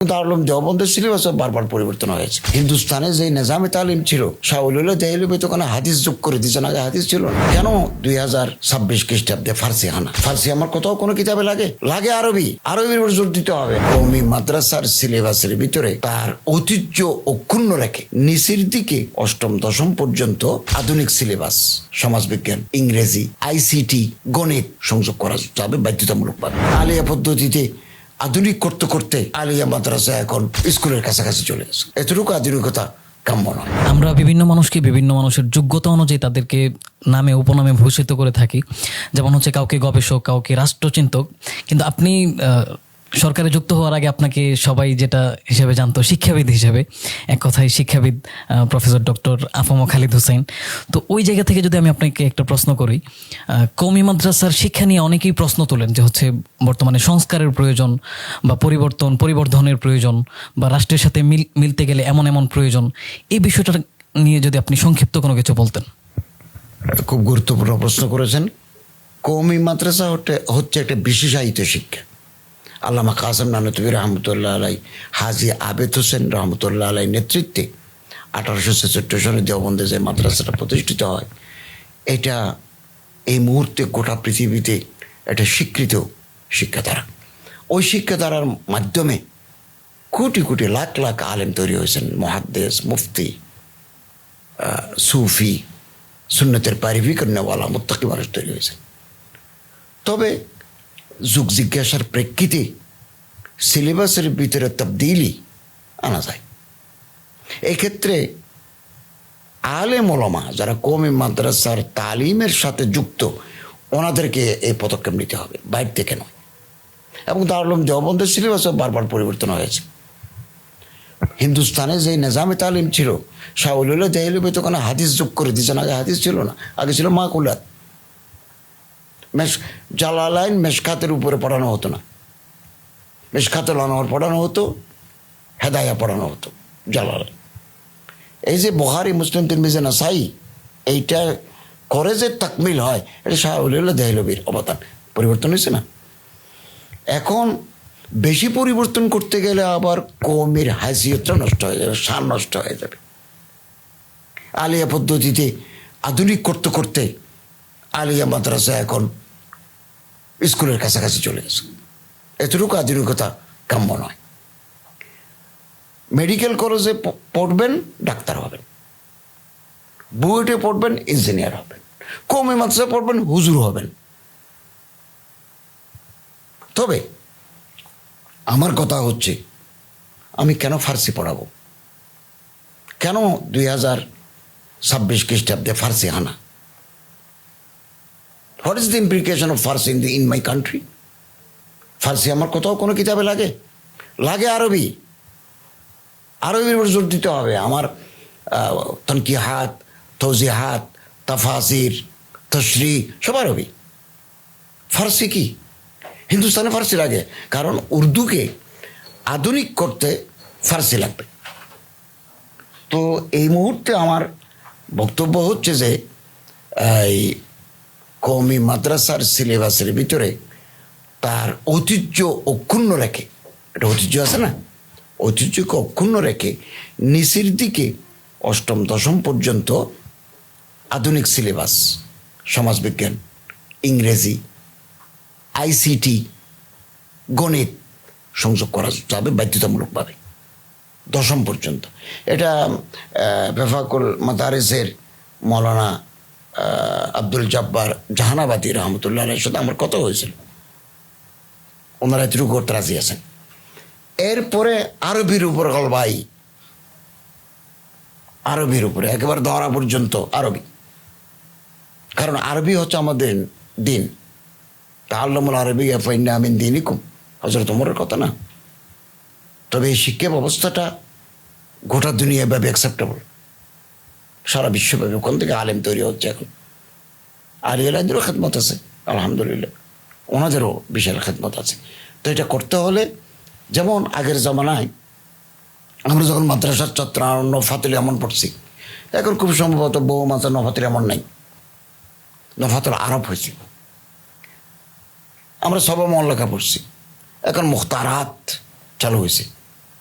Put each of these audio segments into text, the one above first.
দারুল দেওবন্দের সিলেবাস বারবার পরিবর্তন হয়েছে। হিন্দুস্তানে যে নিজামে তালিম ছিল শাহুল্লাহ দেহলবি তো কোনো হাদিস যোগ করে দিয়েছেন, আগে হাদিস ছিল না। কেন 2026 খ্রিস্টাব্দে ফার্সি হানা? ফার্সি আমার কোথাও কোনো কিতাবে লাগে? লাগে আরবির উপর জোর দিতে হবে। কওমি মাদ্রাসার সিলেবাসের ভিতরে তার ঐতিহ্য অক্ষুণ্ণ রেখে নিচের দিকে অষ্টম দশম পর্যন্ত আধুনিক সিলেবাস, সমাজবিজ্ঞান, ইংরেজি, ICT, গণিত সংযোগ করা যাবে বাধ্যতামূলকভাবে। আলিয়া পদ্ধতিতে আধুনিক করতে করতে আলিয়া মাদ্রাসা এখন স্কুলের কাছাকাছি চলে গেছে। এতটুকু আধুনিকতা কাম্য নয়। আমরা বিভিন্ন মানুষকে বিভিন্ন মানুষের যোগ্যতা অনুযায়ী তাদেরকে নামে উপনামে ভূষিত করে থাকি। যেমন হচ্ছে কাউকে গবেষক, কাউকে রাষ্ট্রচিন্তক। কিন্তু আপনি সরকারে যুক্ত হওয়ার আগে আপনাকে সবাই যেটা হিসেবে জানতো শিক্ষাবিদ হিসেবে, এক কথায় শিক্ষাবিদ প্রফেসর ডক্টর আফম খালিদ হোসেন। তো ওই জায়গা থেকে যদি আমি আপনাকে একটা প্রশ্ন করি, কওমি মাদ্রাসার শিক্ষা নিয়ে অনেকেই প্রশ্ন তোলেন যে হচ্ছে বর্তমানে সংস্কারের প্রয়োজন বা পরিবর্ধনের প্রয়োজন বা রাষ্ট্রের সাথে মিলতে গেলে এমন এমন প্রয়োজন। এই বিষয়টা নিয়ে যদি আপনি সংক্ষিপ্ত কোনো কিছু বলতেন। খুব গুরুত্বপূর্ণ প্রশ্ন করেছেন। কওমি মাদ্রাসা হচ্ছে একটা বিশেষায়িত শিক্ষা। আল্লামা কাসেম নানুতুবি রহমতুল্লাহ আলাই, হাজি আবেদ হোসেন রহমতুল্লাহ আলাই নেতৃত্বে 1866 সনে দেওবন্দে যে মাদ্রাসাটা প্রতিষ্ঠিত হয়, এটা এই মুহূর্তে গোটা পৃথিবীতে একটা স্বীকৃত শিক্ষাধারা। ওই শিক্ষাধারার মাধ্যমে কোটি কোটি লাখ লাখ আলেম তৈরি হয়েছেন, মুহাদ্দিস, মুফতি, সুফি, সুন্নতের পারিভি কন্যাওয়ালা মুত্তাকি মানুষ তৈরি হয়েছেন। তবে যুগ জিজ্ঞাসার প্রেক্ষিতে সিলেবাসের ভিতরে তবদিলি আনা যায়। এক্ষেত্রে আলেম ওলামা যারা কওমি মাদ্রাসার তালিমের সাথে যুক্ত, ওনাদেরকে এই পদক্ষেপ নিতে হবে, বাইরে থেকে নয়। এবং দারুল দেওবন্দের সিলেবাসও বারবার পরিবর্তন হয়েছে। হিন্দুস্তানে যে নিজামে তালিম ছিল শাহুল্লাহ দেহলবি তো কোনো হাদিস যোগ করে দিয়েছেন, আগে হাদিস ছিল না, আগে ছিল মাকুলাত। জালালাইন মেশকাতের উপরে পড়ানো হতো না, মেশকাতুল আনওয়ার পড়ানো হতো, হেদায়া পড়ানো হতো, জালালাইন। এই যে বুখারী, মুসলিম, তিরমিজি, নাসাই, এইটা করে যে তাকমিল হয়, এটা শাহুল্লাহ দেহলবির অবদান। পরিবর্তন হয়েছে না? এখন বেশি পরিবর্তন করতে গেলে আবার কওমির হাইসিয়তটা নষ্ট হয়ে যাবে, শান নষ্ট হয়ে যাবে। আলিয়া পদ্ধতিতে আধুনিক করতে করতে আলিয়া মাদ্রাসা এখন স্কুলের কাছাকাছি চলে গেছে। এতটুকু আধুনিকতা কাম্য নয়। মেডিকেল কলেজে পড়বেন, ডাক্তার হবেন। বুয়েটে পড়বেন, ইঞ্জিনিয়ার হবেন। কওমি মাদ্রাসা পড়বেন, হুজুর হবেন। তবে আমার কথা হচ্ছে, আমি কেন ফার্সি পড়াবো? কেন 2026 খ্রিস্টাব্দে ফার্সি হানা? What is the implication of ফার্সি ইন মাই কান্ট্রি? ফার্সি আমার কোথাও কোনো কিতাবে লাগে? লাগে আরবির উপর জোর দিতে হবে। আমার তনকিহাত, তৌজিহাত, তাফাসির, তশরিহ সব আরবি। ফার্সি কি? হিন্দুস্তানে ফার্সি লাগে, কারণ উর্দুকে আধুনিক করতে ফার্সি লাগবে। তো এই মুহূর্তে আমার বক্তব্য হচ্ছে যে এই কওমি মাদ্রাসার সিলেবাসের ভিতরে তার ঐতিহ্য অক্ষুণ্ণ রেখে, একটা ঐতিহ্য আছে না, ঐতিহ্যকে অক্ষুণ্ণ রেখে নিচের দিকে অষ্টম দশম পর্যন্ত আধুনিক সিলেবাস, সমাজবিজ্ঞান, ইংরেজি, ICT, গণিত সংযোগ করা যাবে বাধ্যতামূলকভাবে দশম পর্যন্ত। এটা বেফাকুল মাদারিসের মৌলানা আব্দুল জব্বার জাহানাবাদী রহমতুল্লাহ আলাইহির সাথে আমার কথা হয়েছিল। ওনারা এতটুকু করতে রাজি আছেন। এরপরে আরবির উপর গলবাই, আরবির উপরে একেবারে ধরা পর্যন্ত আরবি। কারণ আরবি হচ্ছে আমাদের দিন। তাআল্লামুল আরবিয়্যা ফাইন্না মিন দীনিকুম, হযরত ওমরের কথা না? তবে এই শিক্ষা ব্যবস্থাটা গোটা দুনিয়াব্যাপী অ্যাকসেপ্টেবল, সারা বিশ্বব্যাপী। ওখান থেকে আলেম তৈরি হচ্ছে এখন। আলিয়ালাইদেরও খেদমত আছে, আলহামদুলিল্লাহ, ওনাদেরও বিশাল খেদমত আছে। তো এটা করতে হলে, যেমন আগের জামানায় আমরা যখন মাদ্রাসার ছাত্র নফাতুল এমন পড়ছি, এখন খুব সম্ভবত বহু মাত্রা নফাতুল এমন নাই, নফাতুল আরব হয়েছে। আমরা সবা মহল্লাকা পড়ছি, এখন মুখতারাত চালু হয়েছে।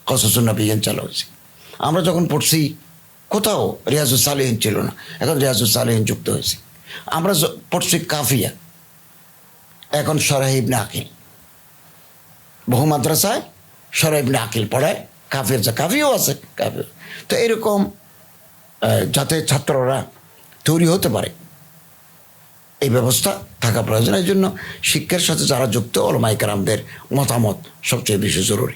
কসসুন্নাবিয়ান চালু হয়েছে। আমরা যখন পড়ছি কোথাও রিয়াজুস সালেহীন ছিল না, এখন রিয়াজুস সালেহীন যুক্ত হয়েছে। আমরা পড়ছি কাফিয়া, এখন শরহ ইবনে আকিল। বহু মাদ্রাসায় শরহ ইবনে আকিল পড়ায়, কাফির যা কাফিও আছে কাফির। তো এরকম যাতে ছাত্ররা তৈরি হতে পারে এই ব্যবস্থা থাকা প্রয়োজন। এই জন্য শিক্ষার সাথে যারা যুক্ত ওলামায়ে কেরামদের মতামত সবচেয়ে বেশি জরুরি।